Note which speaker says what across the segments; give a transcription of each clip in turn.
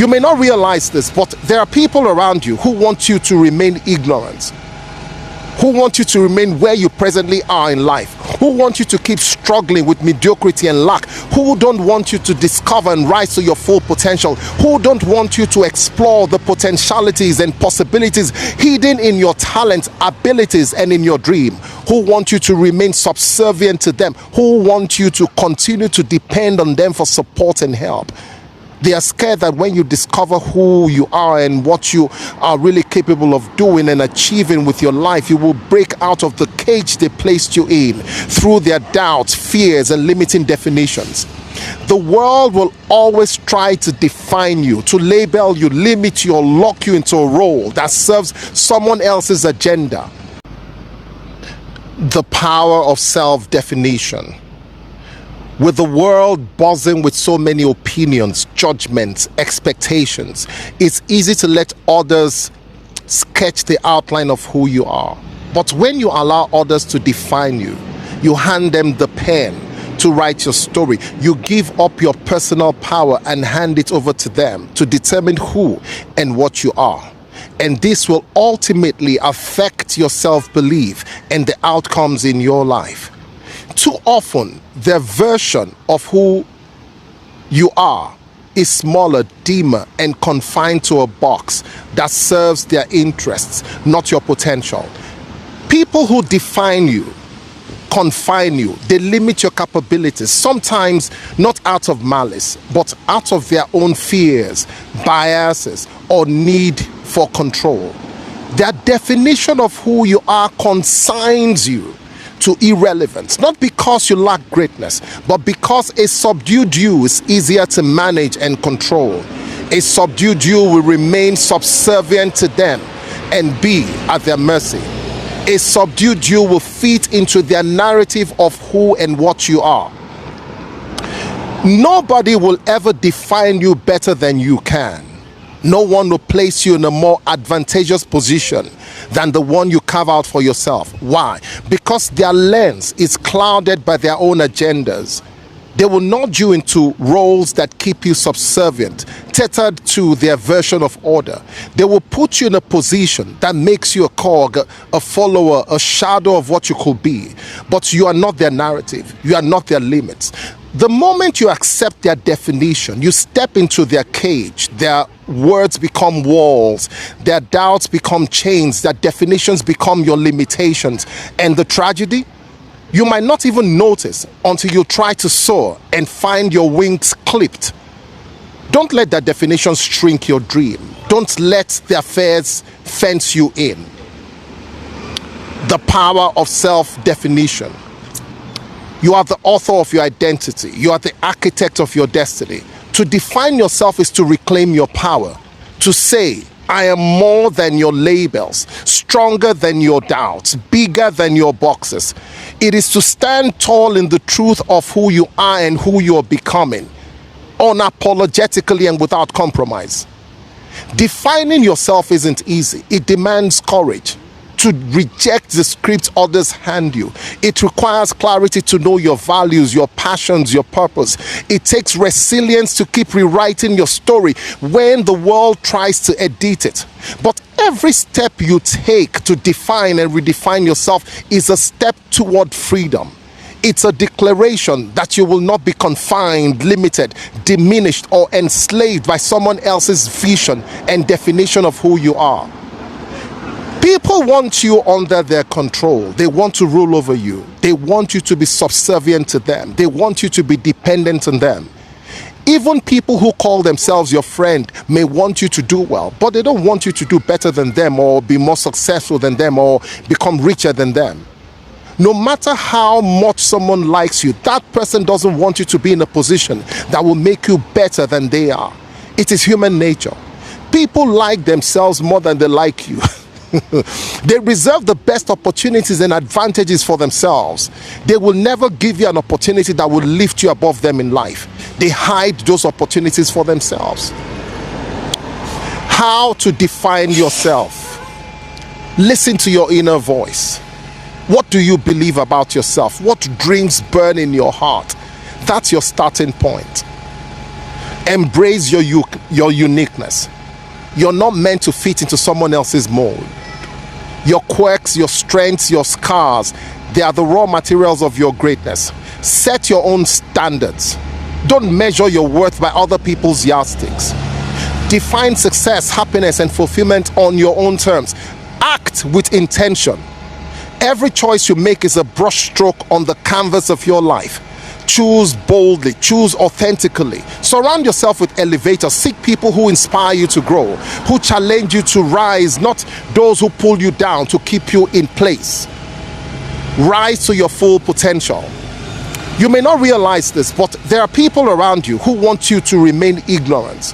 Speaker 1: You may not realize this, but there are people around you who want you to remain ignorant, who want you to remain where you presently are in life, who want you to keep struggling with mediocrity and lack, who don't want you to discover and rise to your full potential, who don't want you to explore the potentialities and possibilities hidden in your talents, abilities, and in your dream, who want you to remain subservient to them, who want you to continue to depend on them for support and help. They are scared that when you discover who you are and what you are really capable of doing and achieving with your life, you will break out of the cage they placed you in through their doubts, fears, and limiting definitions. The world will always try to define you, to label you, limit you, or lock you into a role that serves someone else's agenda. The power of self-definition. With the world buzzing with so many opinions, judgments, expectations, it's easy to let others sketch the outline of who you are. But when you allow others to define you, you hand them the pen to write your story. You give up your personal power and hand it over to them to determine who and what you are. And this will ultimately affect your self-belief and the outcomes in your life. Too often, their version of who you are is smaller, dimmer, and confined to a box that serves their interests, not your potential. People who define you, confine you, they limit your capabilities, sometimes not out of malice, but out of their own fears, biases, or need for control. Their definition of who you are consigns you to irrelevance, not because you lack greatness, but because a subdued you is easier to manage and control. A subdued you will remain subservient to them and be at their mercy. A subdued you will fit into their narrative of who and what you are. Nobody will ever define you better than you can. No one will place you in a more advantageous position than the one you carve out for yourself. Why? Because their lens is clouded by their own agendas. They will nudge you into roles that keep you subservient, tethered to their version of order. They will put you in a position that makes you a cog, a follower, a shadow of what you could be. But you are not their narrative. You are not their limits. The moment you accept their definition, you step into their cage. Their words become walls. Their doubts become chains. Their definitions become your limitations. And the tragedy? You might not even notice until you try to soar and find your wings clipped. Don't let their definitions shrink your dream. Don't let their fears fence you in. The power of self-definition. You are the author of your identity. You are the architect of your destiny. To define yourself is to reclaim your power. To say, I am more than your labels, stronger than your doubts, bigger than your boxes. It is to stand tall in the truth of who you are and who you are becoming, unapologetically and without compromise. Defining yourself isn't easy. It demands courage to reject the script others hand you. It requires clarity to know your values, your passions, your purpose. It takes resilience to keep rewriting your story when the world tries to edit it. But every step you take to define and redefine yourself is a step toward freedom. It's a declaration that you will not be confined, limited, diminished, or enslaved by someone else's vision and definition of who you are. People want you under their control. They want to rule over you. They want you to be subservient to them. They want you to be dependent on them. Even people who call themselves your friend may want you to do well, but they don't want you to do better than them or be more successful than them or become richer than them. No matter how much someone likes you, that person doesn't want you to be in a position that will make you better than they are. It is human nature. People like themselves more than they like you. They reserve the best opportunities and advantages for themselves. They will never give you an opportunity that will lift you above them in life. They hide those opportunities for themselves. How to define yourself? Listen to your inner voice. What do you believe about yourself? What dreams burn in your heart? That's your starting point. Embrace your uniqueness. You're not meant to fit into someone else's mold. Your quirks, your strengths, your scars, they are the raw materials of your greatness. Set your own standards. Don't measure your worth by other people's yardsticks. Define success, happiness, and fulfillment on your own terms. Act with intention. Every choice you make is a brushstroke on the canvas of your life. Choose boldly, choose authentically. Surround yourself with elevators. Seek people who inspire you to grow, who challenge you to rise, not those who pull you down to keep you in place. Rise to your full potential. You may not realize this, but there are people around you who want you to remain ignorant,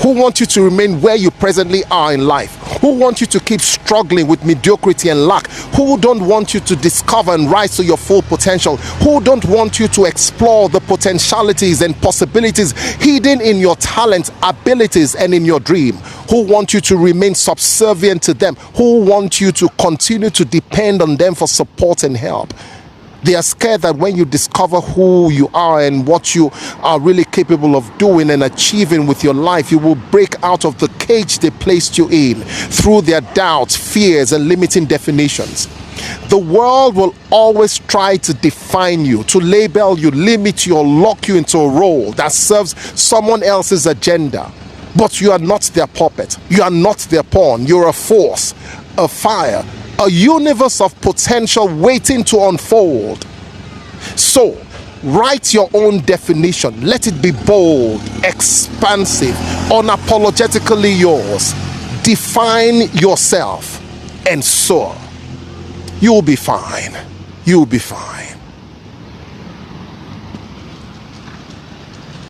Speaker 1: who want you to remain where you presently are in life, who want you to keep struggling with mediocrity and lack, who don't want you to discover and rise to your full potential, who don't want you to explore the potentialities and possibilities hidden in your talents, abilities, and in your dream, who want you to remain subservient to them, who want you to continue to depend on them for support and help. They are scared that when you discover who you are and what you are really capable of doing and achieving with your life, you will break out of the cage they placed you in through their doubts, fears, and limiting definitions. The world will always try to define you, to label you, limit you, or lock you into a role that serves someone else's agenda. But you are not their puppet. You are not their pawn. You're a force, a fire, a universe of potential waiting to unfold. So, write your own definition. Let it be bold, expansive, unapologetically yours. Define yourself and soar. You'll be fine. You'll be fine.